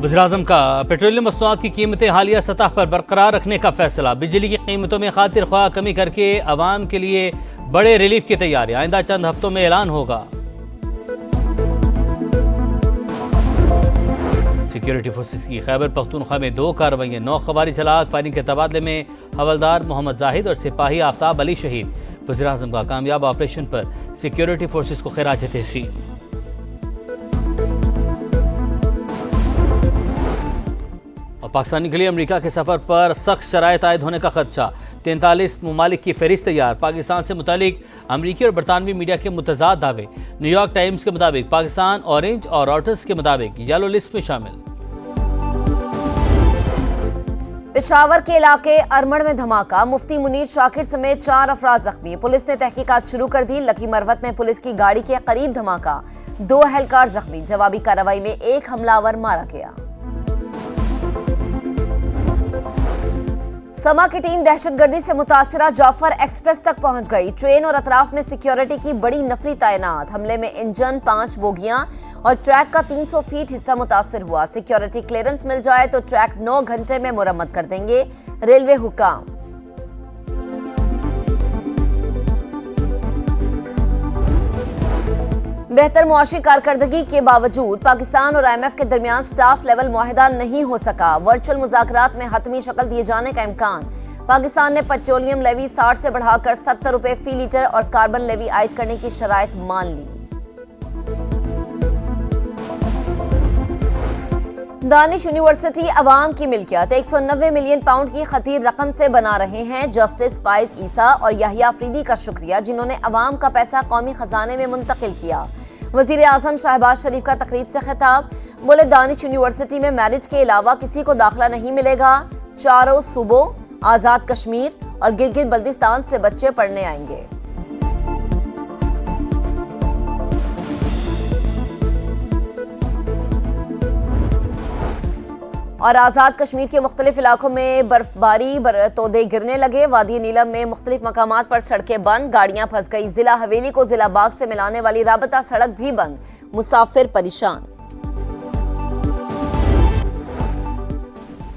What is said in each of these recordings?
وزیراعظم کا پیٹرولیم مصنوعات کی قیمتیں حالیہ سطح پر برقرار رکھنے کا فیصلہ۔ بجلی کی قیمتوں میں خاطر خواہ کمی کر کے عوام کے لیے بڑے ریلیف کی تیاری، آئندہ چند ہفتوں میں اعلان ہوگا۔ سیکیورٹی فورسز کی خیبر پختونخوا میں 2 کارروائیاں، 9 خوارج ہلاک، فائرنگ کے تبادلے میں حوالدار محمد زاہد اور سپاہی آفتاب علی شہید۔ وزیراعظم کا کامیاب آپریشن پر سیکیورٹی فورسز کو خراج تحسین۔ اور پاکستانی کے لیے امریکہ کے سفر پر سخت شرائط عائد ہونے کا خدشہ، 43 ممالک کی فہرست تیار۔ پاکستان سے متعلق امریکی اور برطانوی میڈیا کے متضاد دعوے، نیو یارک ٹائمز کے مطابق پاکستان اورنج اور راٹرز کے مطابق یلو لسٹ میں شامل۔ پشاور کے علاقے ارمڑ میں دھماکہ، مفتی منیر شاکر سمیت 4 افراد زخمی، پولیس نے تحقیقات شروع کر دی۔ لکی مروت میں پولیس کی گاڑی کے قریب دھماکہ، 2 اہلکار زخمی، جوابی کارروائی میں 1 حملہ آور مارا گیا۔ سما کی ٹیم دہشت گردی سے متاثرہ جعفر ایکسپریس تک پہنچ گئی، ٹرین اور اطراف میں سیکیورٹی کی بڑی نفری تعینات۔ حملے میں انجن، 5 بوگیاں اور ٹریک کا 300 فیٹ حصہ متاثر ہوا۔ سیکیورٹی کلیئرنس مل جائے تو ٹریک 9 گھنٹے میں مرمت کر دیں گے ریلوے حکام۔ بہتر معاشی کارکردگی کے باوجود پاکستان اور IMF کے درمیان سٹاف لیول معاہدہ نہیں ہو سکا، ورچوئل مذاکرات میں حتمی شکل دیے جانے کا امکان۔ پاکستان نے پیٹرولیم لیوی 60 سے بڑھا کر 70 روپے فی لیٹر اور کاربن لیوی عائد کرنے کی شرائط مان لی۔ دانش یونیورسٹی عوام کی ملکیت، 190 ملین پاؤنڈ کی خطیر رقم سے بنا رہے ہیں۔ جسٹس فائز عیسیٰ اور یحییٰ افریدی کا شکریہ جنہوں نے عوام کا پیسہ قومی خزانے میں منتقل کیا۔ وزیر اعظم شہباز شریف کا تقریب سے خطاب، بولے دانش یونیورسٹی میں میرٹ کے علاوہ کسی کو داخلہ نہیں ملے گا، 4 صوبوں، آزاد کشمیر اور گلگت بلتستان سے بچے پڑھنے آئیں گے۔ اور آزاد کشمیر کے مختلف علاقوں میں برف باری، تودے گرنے لگے۔ وادی نیلم میں مختلف مقامات پر سڑکیں بند، گاڑیاں پھنس گئی۔ ضلع حویلی کو ضلع باغ سے ملانے والی رابطہ سڑک بھی بند، مسافر پریشان۔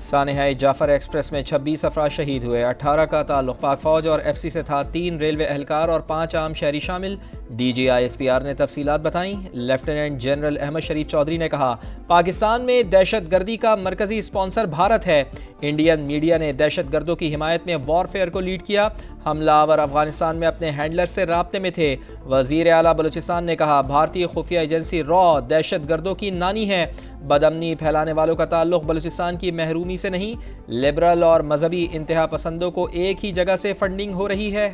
سانحۂ جعفر ایکسپریس میں 26 افراد شہید ہوئے، 18 کا تعلق پاک فوج اور FCC سے تھا، 3 ریلوے اہلکار اور 5 عام شہری شامل۔ DG ISPR نے تفصیلات بتائیں۔ لیفٹیننٹ جنرل احمد شریف چودھری نے کہا، پاکستان میں دہشت گردی کا مرکزی اسپانسر بھارت ہے۔ انڈین میڈیا نے دہشت گردوں کی حمایت میں وار فیئر کو لیڈ کیا۔ حملہ آور افغانستان میں اپنے ہینڈلر سے رابطے میں تھے۔ وزیر اعلیٰ بلوچستان نے کہا، بھارتی خفیہ ایجنسی را دہشت گردوں کی نانی ہے۔ بدامنی پھیلانے والوں کا تعلق بلوچستان کی محرومی سے نہیں، لبرل اور مذہبی انتہا پسندوں کو ایک ہی جگہ سے فنڈنگ ہو رہی ہے۔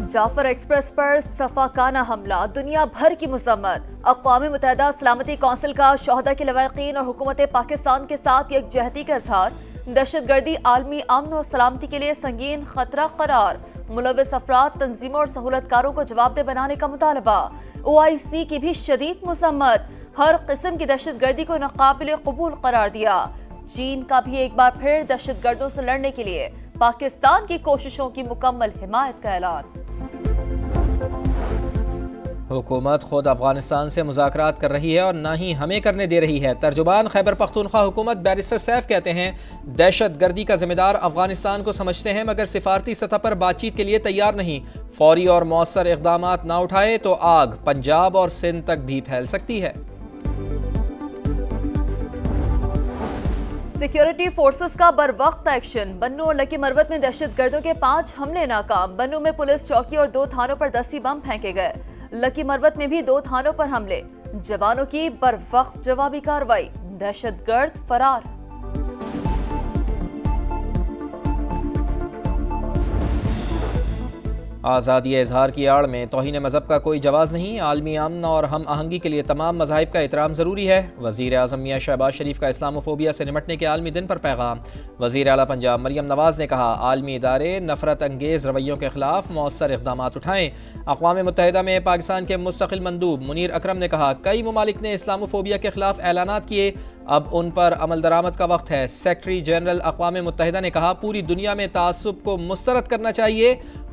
جعفر ایکسپریس پر صفاقانہ حملہ، دنیا بھر کی مذمت۔ اقوام متحدہ سلامتی کونسل کا شہداء کے لواحقین اور حکومت پاکستان کے ساتھ یکجہتی کا اظہار۔ دہشت گردی عالمی امن و سلامتی کے لیے سنگین خطرہ قرار، ملوث افراد، تنظیموں اور سہولت کاروں کو جواب دہ بنانے کا مطالبہ۔ OIC کی بھی شدید مذمت، ہر قسم کی دہشت گردی کو ناقابل قبول قرار دیا۔ چین کا بھی ایک بار پھر دہشت گردوں سے لڑنے کے لیے پاکستان کی کوششوں کی مکمل حمایت کا اعلان۔ حکومت خود افغانستان سے مذاکرات کر رہی ہے اور نہ ہی ہمیں کرنے دے رہی ہے۔ ترجمان خیبر پختونخوا حکومت بیرسٹر سیف کہتے ہیں، دہشت گردی کا ذمہ دار افغانستان کو سمجھتے ہیں مگر سفارتی سطح پر بات چیت کے لیے تیار نہیں۔ فوری اور مؤثر اقدامات نہ اٹھائے تو آگ پنجاب اور سندھ تک بھی پھیل سکتی ہے۔ سیکیورٹی فورسز کا بر وقت ایکشن، بنو اور لکی مروت میں دہشت گردوں کے 5 حملے ناکام۔ بنو میں پولیس چوکی اور 2 تھانوں پر دستی بم پھینکے گئے۔ لکی مروت میں بھی 2 تھانوں پر حملے، جوانوں کی بر وقت جوابی کارروائی، دہشت گرد فرار۔ آزادی اظہار کی آڑ میں توہین مذہب کا کوئی جواز نہیں، عالمی امن اور ہم آہنگی کے لیے تمام مذاہب کا احترام ضروری ہے۔ وزیر اعظم میاں شہباز شریف کا اسلاموفوبیا سے نمٹنے کے عالمی دن پر پیغام۔ وزیر اعلیٰ پنجاب مریم نواز نے کہا، عالمی ادارے نفرت انگیز رویوں کے خلاف مؤثر اقدامات اٹھائیں۔ اقوام متحدہ میں پاکستان کے مستقل مندوب منیر اکرم نے کہا، کئی ممالک نے اسلاموفوبیا کے خلاف اعلانات کیے، اب ان پر عمل درآمد کا وقت ہے۔ سیکرٹری جنرل اقوام متحدہ نے کہا، پوری دنیا میں تعصب کو مسترد کرنا چاہیے،